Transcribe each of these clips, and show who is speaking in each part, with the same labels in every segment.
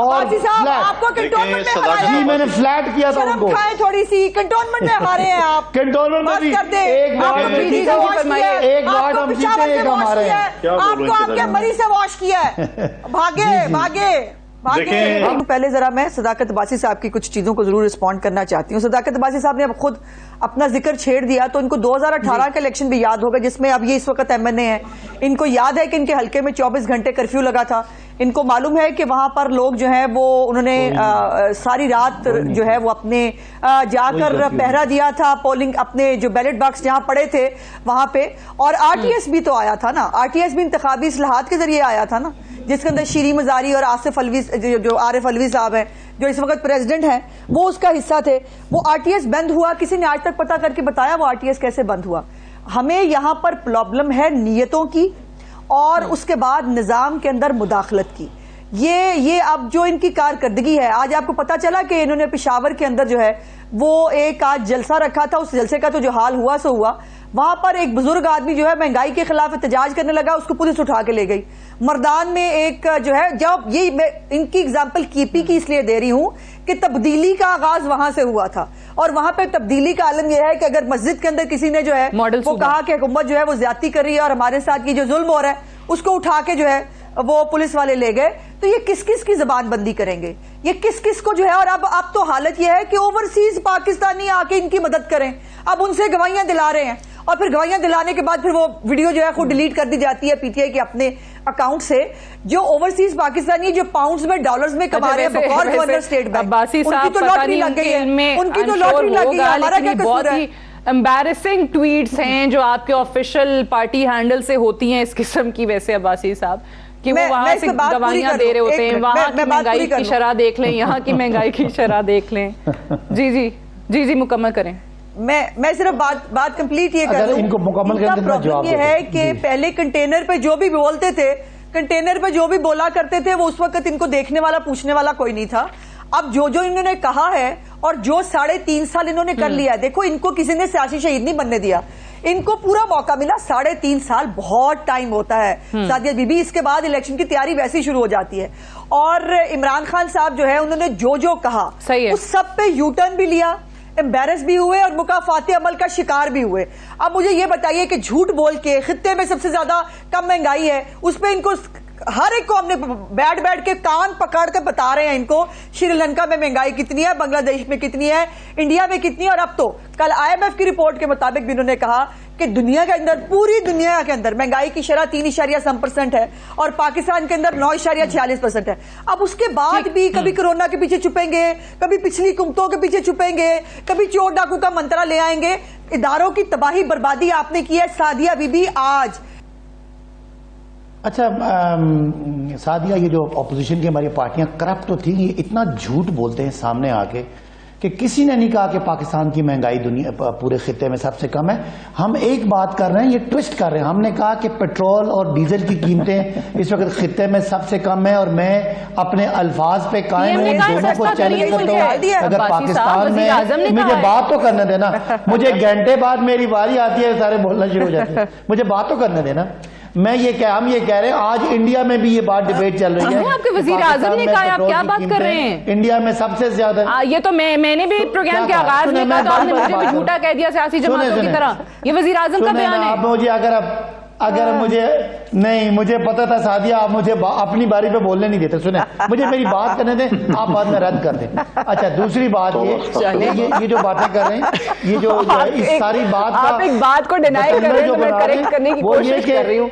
Speaker 1: عباسی صاحب آپ کو کنٹونمنٹ میں ہرایا ہے.
Speaker 2: جی میں نے فلیٹ کیا تھا ان
Speaker 1: شرم
Speaker 2: کو.
Speaker 1: کھائیں تھوڑی سی, کنٹونمنٹ میں ہارے ہیں آپ.
Speaker 2: کنٹونمنٹ میں بھی ایک وارڈ میں ایک وارڈ ہم جیتے ہیں, ایک ہم ہارے ہیں.
Speaker 1: آپ کو آپ کے مری سے واش کیا ہے. بھاگے. پہلے ذرا میں صداقت عباسی صاحب کی کچھ چیزوں کو ضرور رسپونڈ کرنا چاہتی ہوں. صداقت عباسی صاحب نے اب خود اپنا ذکر چھیڑ دیا, تو ان کو 2018 کا الیکشن بھی یاد ہوگا, جس میں اب یہ اس وقت MNA ہیں. ان کو یاد ہے کہ ان کے حلقے میں 24 گھنٹے کرفیو لگا تھا. ان کو معلوم ہے کہ وہاں پر لوگ جو ہیں وہ انہوں نے ساری رات جو ہے وہ اپنے جا کر پہرا دیا تھا, پولنگ اپنے جو بیلٹ باکس جہاں پڑے تھے وہاں پہ. اور RTS بھی تو آیا تھا نا, RTS بھی انتخابی اصلاحات کے ذریعے آیا تھا نا, جس کے اندر شیریں مزاری اور عارف الوی صاحب ہیں جو اس وقت پریزیڈنٹ ہیں, وہ اس کا حصہ تھے. وہ RTS بند ہوا, کسی نے آج تک پتا کر کے بتایا وہ RTS کیسے بند ہوا؟ ہمیں یہاں پر پرابلم ہے نیتوں کی اور اس کے بعد نظام کے اندر مداخلت کی. یہ اب جو ان کی کارکردگی ہے, آج آپ کو پتا چلا کہ انہوں نے پشاور کے اندر جو ہے وہ ایک آج جلسہ رکھا تھا, اس جلسے کا تو جو حال ہوا سو ہوا. وہاں پر ایک بزرگ آدمی جو ہے مہنگائی کے خلاف احتجاج کرنے لگا, اس کو پولیس اٹھا کے لے گئی. مردان میں ایک جو ہے, جب یہ میں ان کی اگزامپل KP کی اس لیے دے رہی ہوں کہ تبدیلی کا آغاز وہاں سے ہوا تھا, اور وہاں پہ تبدیلی کا عالم یہ ہے کہ اگر مسجد کے اندر کسی نے جو ہے وہ کہا کہ حکومت جو ہے وہ زیادتی کر رہی ہے اور ہمارے ساتھ یہ جو ظلم ہو رہا ہے اس کو اٹھا کے جو ہے وہ پولیس والے لے گئے, تو یہ کس کس کی زبان بندی کریں گے, یہ کس کس کو جو ہے. اور اب تو حالت یہ ہے کہ اوورسیز پاکستانی آ کے ان کی مدد کریں. اب ان سے گواہیاں دلا رہے ہیں, اور پھر گواہیاں دلانے کے بعد پھر وہ ویڈیو جو ہے خود ڈیلیٹ کر دی جاتی ہے PTI کے اپنے اکاؤنٹ سے. جو اوورسیز پاکستانی جو پاؤنڈز میں ڈالرز میں کما رہے ہیں بقول گورنر اسٹیٹ بینک,
Speaker 3: عباسی صاحب پتہ نہیں ان کے علم میں ہوگا, لیکن یہ بہت ہی امبیرسنگ ٹویٹس ہیں جو آپ کے آفیشیل پارٹی ہینڈل سے ہوتی ہیں اس قسم کی. ویسے عباسی صاحب کہ وہ وہاں سے گواہیاں دے رہے ہوتے ہیں, وہاں کی مہنگائی کی شرح دیکھ لیں, یہاں کی مہنگائی کی شرح دیکھ لیں. جی مکمل کریں.
Speaker 1: میں صرف بات کمپلیٹ یہ کر لوں. پرابلم یہ ہے کہ پہلے کنٹینر پہ جو بھی بولتے تھے, کنٹینر پہ جو بھی بولا کرتے تھے, وہ اس وقت ان کو دیکھنے والا پوچھنے والا کوئی نہیں تھا. اب جو انہوں نے کہا ہے اور جو 3.5 سال انہوں نے کر لیا, دیکھو ان کو کسی نے سیاسی شہید نہیں بننے دیا, ان کو پورا موقع ملا. 3.5 سال بہت ٹائم ہوتا ہے سعدیہ بی بی. اس کے بعد الیکشن کی تیاری ویسے ہی شروع ہو جاتی ہے. اور عمران خان صاحب جو ہے انہوں نے جو کہا اس سب پہ یو ٹرن بھی لیا, امبیرس بھی ہوئے اور مکافات عمل کا شکار بھی ہوئے. اب مجھے یہ بتائیے کہ جھوٹ بول کے خطے میں سب سے زیادہ کم مہنگائی ہے, اس پہ ان کو ہر ایک کو ہم نے بیٹھ کے کان پکڑ کے بتا رہے ہیں ان کو شری لنکا میں مہنگائی کتنی ہے, بنگلہ دیش میں کتنی ہے, انڈیا میں کتنی ہے. اور اب تو کل IMF کی رپورٹ کے مطابق بھی انہوں نے کہا کہ دنیا کے اندر, پوری دنیا کے اندر مہنگائی کی شرح 3.7% ہے اور پاکستان کے اندر 9.46% ہے. اب اس کے بعد بھی کبھی کورونا کے پیچھے چھپیں گے, کبھی پچھلی حکومتوں کے پیچھے چھپیں گے, کبھی چور ڈاکو کا منترا لے آئیں گے. اداروں کی تباہی بربادی آپ نے کی ہے سعدیہ بی بی آج.
Speaker 2: اچھا سعدیہ, یہ جو اپوزیشن کی ہماری پارٹیاں کرپٹ تو تھیں, یہ اتنا جھوٹ بولتے ہیں سامنے آ کے کہ کسی نے نہیں کہا کہ پاکستان کی مہنگائی دنیا پورے خطے میں سب سے کم ہے. ہم ایک بات کر رہے ہیں, یہ ٹوسٹ کر رہے ہیں. ہم نے کہا کہ پیٹرول اور ڈیزل کی قیمتیں اس وقت خطے میں سب سے کم ہے, اور میں اپنے الفاظ پہ قائم ہوں, دونوں کو چیلنج کرتا ہوں. اگر پاکستان میں, مجھے بات تو کرنے دینا, مجھے گھنٹے بعد میری باری آتی ہے سارے بولنا شروع ہو جاتے ہیں, مجھے بات تو کرنے دینا. ہم یہ کہہ رہے ہیں آج انڈیا میں بھی یہ بات ڈیبیٹ چل رہی ہے.
Speaker 3: آپ کے وزیر اعظم نے کہا, آپ کیا بات کر رہے ہیں؟
Speaker 2: انڈیا میں سب سے زیادہ.
Speaker 3: یہ تو میں نے بھی پروگرام کے آغاز میں کہا تھا, آپ نے مجھے بھی جھوٹا کہہ دیا سیاسی جماعتوں کی طرح. یہ وزیر اعظم کا بیان ہے.
Speaker 2: مجھے اگر مجھے پتا تھا سعدیہ آپ مجھے اپنی باری پہ بولنے نہیں دیتے. سنیں, مجھے میری بات کرنے دیں, آپ بعد میں رد کر دیں. اچھا دوسری بات یہ جو باتیں کر رہے ہیں, یہ جو اس ساری بات کا,
Speaker 3: آپ ایک بات کو ڈینائی کر رہے ہیں, میں کریکٹ کرنے کی کوشش کر رہی ہوں.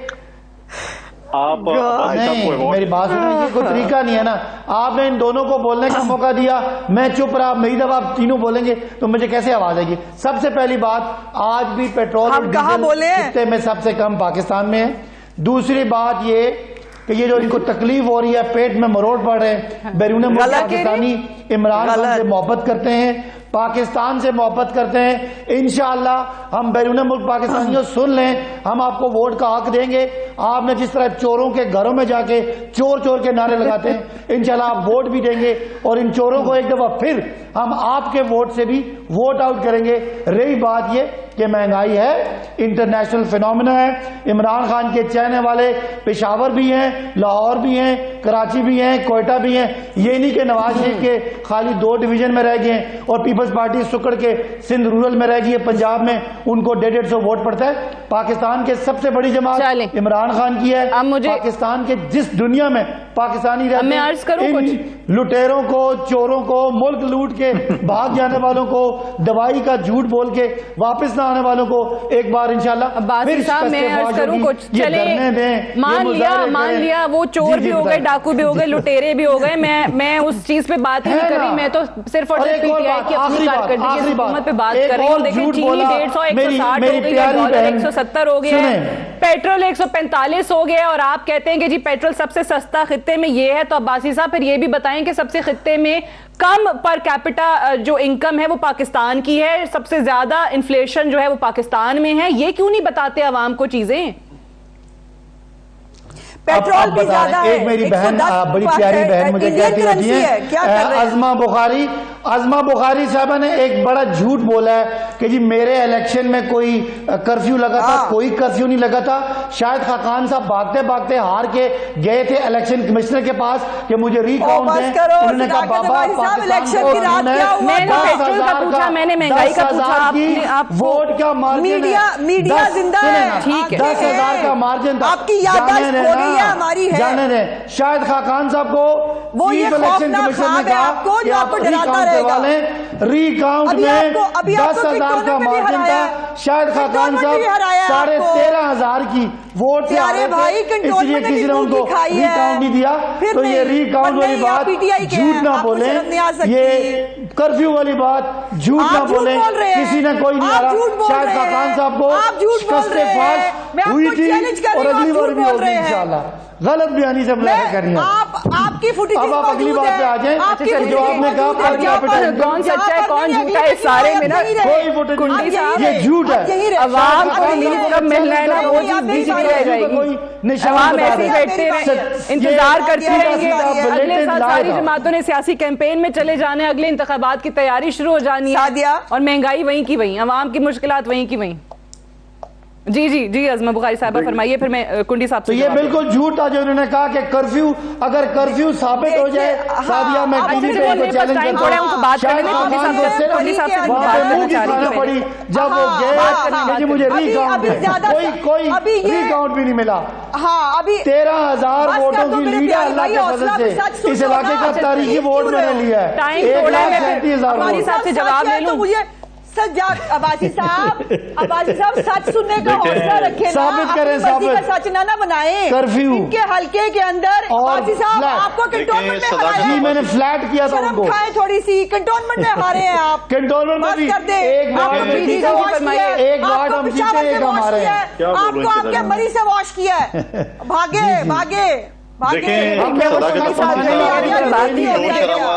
Speaker 2: میری بات سنیں, یہ کوئی طریقہ نہیں ہے نا. آپ نے ان دونوں کو بولنے کا موقع دیا, میں چپ رہا. میری دفعہ آپ تینوں بولیں گے تو مجھے کیسے آواز آئے گی؟ سب سے پہلی بات, آج بھی پیٹرول اور ڈیزل خطے میں سب سے کم پاکستان میں ہے. دوسری بات یہ کہ یہ جو ان کو تکلیف ہو رہی ہے, پیٹ میں مروڑ پڑ رہے ہیں, بیرون ملک پاکستانی عمران خان سے محبت کرتے ہیں, پاکستان سے محبت کرتے ہیں. انشاءاللہ ہم بیرون ملک پاکستانیوں سن لیں, ہم آپ کو ووٹ کا حق دیں گے. آپ نے جس طرح چوروں کے گھروں میں جا کے چور چور کے نعرے لگاتے ہیں, انشاءاللہ آپ ووٹ بھی دیں گے, اور ان چوروں کو ایک دفعہ پھر ہم آپ کے ووٹ سے بھی ووٹ آؤٹ کریں گے. رہی بات یہ کہ مہنگائی ہے, انٹرنیشنل فینومینا ہے. عمران خان کے چاہنے والے پشاور بھی ہیں, لاہور بھی ہیں, کراچی بھی ہیں, کوئٹہ بھی ہیں. یہ نہیں کہ نواز شریف کے خالی 2 ڈویژن میں رہ گئے ہیں اور پیپلز پارٹی سکڑ کے سندھ رورل میں رہ گئی ہے, پنجاب میں ان کو 150 ووٹ پڑتا ہے. پاکستان کے سب سے بڑی جماعت عمران خان کی ہے. پاکستان کے جس دنیا میں پاکستانی رہتے ہیں, ان لٹیروں کو, چوروں کو, ملک لوٹ کے بھاگ جانے والوں کو, دوائی کا جھوٹ بول کے واپس نہ آنے والوں کو ایک بار انشاءاللہ
Speaker 3: عباسی صاحب میں عرض کروں کچھ. چلے مان لیا وہ چور بھی ہو گئے, ڈاکو بھی ہو گئے, لٹیرے بھی ہو گئے, میں اس چیز پہ بات ہی نہیں کر رہی. میں تو صرف اور صرف پی ٹی آئی کی اپنی کارکردگی کی حکومت پہ بات کر رہی ہوں. دیکھیں چینی 150 160 ہو گئی ہے, ڈالر 170 ہو گیا ہے, پیٹرول 145 ہو گیا, اور آپ کہتے ہیں کہ جی پیٹرول سب سے سستا خطے میں یہ ہے. تو عباسی صاحب پھر یہ بھی بتائیں کہ سب سے خطے میں کم پر کیپٹا جو انکم ہے وہ پاکستان کی ہے, سب سے زیادہ انفلیشن جو ہے وہ پاکستان میں ہے. یہ کیوں نہیں بتاتے عوام کو چیزیں؟
Speaker 1: پیٹرول بھی زیادہ ہے.
Speaker 2: ایک میری بہن, بڑی پیاری بہن مجھے کہتی رہتی ہے, عظمہ بخاری صاحبہ نے ایک بڑا جھوٹ بولا ہے کہ جی میرے الیکشن میں کوئی کرفیو لگا تھا. کوئی کرفیو نہیں لگا تھا. شاید خاقان صاحب بھاگتے بھاگتے ہار کے گئے تھے الیکشن کمشنر کے پاس کہ مجھے ری کاؤنٹ دیں. انہوں نے کہا بابا
Speaker 3: میں نے مہنگائی کا پوچھا,
Speaker 2: ووٹ کا مارجن
Speaker 1: میڈیا زندہ ہے,
Speaker 2: 10,000 کا مارجن تھا.
Speaker 1: آپ کی یادداشت ہو گئی ہے, ہماری ہے.
Speaker 2: جانے دیں, شاید خاقان صاحب کو چیف الیکشن کمیشن نے کہا کہ آپ ری کاؤنٹ کروا لیں. ری کاؤنٹ میں 10,000 کا مارجن تھا. شاید خاقان صاحب 13,500 کی ووٹ سے آ رہے تھے, اس لیے کسی نے ان کو ری کاؤنٹ نہیں دیا. تو یہ ری کاؤنٹ والی بات جھوٹ نہ بولیں, یہ کرفیو والی بات جھوٹ نہ بولیں. کسی نے کوئی نہیں آ رہا. شاید خاقان صاحب کو شکست فاش ہوئی تھی اور اگلی بار بھی ہوگی انشاءاللہ. غلط بیانی سے ملاحظہ کر رہی ہیں.
Speaker 1: آپ کی فوٹیج
Speaker 2: اب آپ اگلی بات پہ آ جائیں. جو آپ نے کہا
Speaker 3: کون سچا ہے کون جھوٹا ہے, سارے میں نا
Speaker 2: کوئی فوٹیج یہ جھوٹ ہے.
Speaker 3: عوام کو نیز کب ملنا ہے نا وہ چیز بیچ میں رہ جائے گی. عوام ایسے ہی بیٹھتے رہیں, انتظار کرتے رہیں گے. اگلے سال ساری جماعتوں نے سیاسی کیمپین میں چلے جانے, اگلے انتخابات کی تیاری شروع ہو جانی ہے, اور مہنگائی وہیں کی وہیں, عوام کی مشکلات وہیں کی وہیں. جی عظمہ بخاری صاحبہ فرمائیے, پھر میں کنڈی صاحب سے.
Speaker 2: تو یہ بالکل جھوٹ تھا جو انہوں نے کہا کہ کرفیو, اگر کرفیو ثابت ہو جائے. سعدیہ میں ٹی وی پہ ان کو چیلنج کرتا ہوں, شاید خاقان کو صرف وہاں پہ منہ کی کھانا پڑی جب وہ گئے کہ مجھے ری کاؤنٹ ہے. کوئی ری کاؤنٹ بھی نہیں ملا. 13,000 ووٹوں کی لیڈ ہے اللہ کے فضل سے. اس علاقے کا تاریخی ووٹ میں نے لیا ہے, 1,37,000
Speaker 3: صاحب سے جواب لے لوں.
Speaker 1: عباسی صاحب سچ سننے کا حوصلہ رکھیں,
Speaker 2: ثابت کریں, ثابت
Speaker 1: سچ نہ بنائیں.
Speaker 2: کرفیو
Speaker 1: ان کے حلقے کے اندر عباسی صاحب آپ کو کنٹونمنٹ میں ہرایا.
Speaker 2: جی میں نے فلیٹ کیا تھا ان کو.
Speaker 1: شرم کھائیں تھوڑی سی, کنٹونمنٹ میں ہارے ہیں آپ.
Speaker 2: کنٹونمنٹ میں بھی ایک وارڈ ہم جیتے, ایک ہم ہارے ہیں.
Speaker 1: آپ کو آپ کے مریض سے واش کیا ہے. بھاگے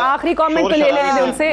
Speaker 3: آخری کامنٹ تو لے لینے دے ان سے.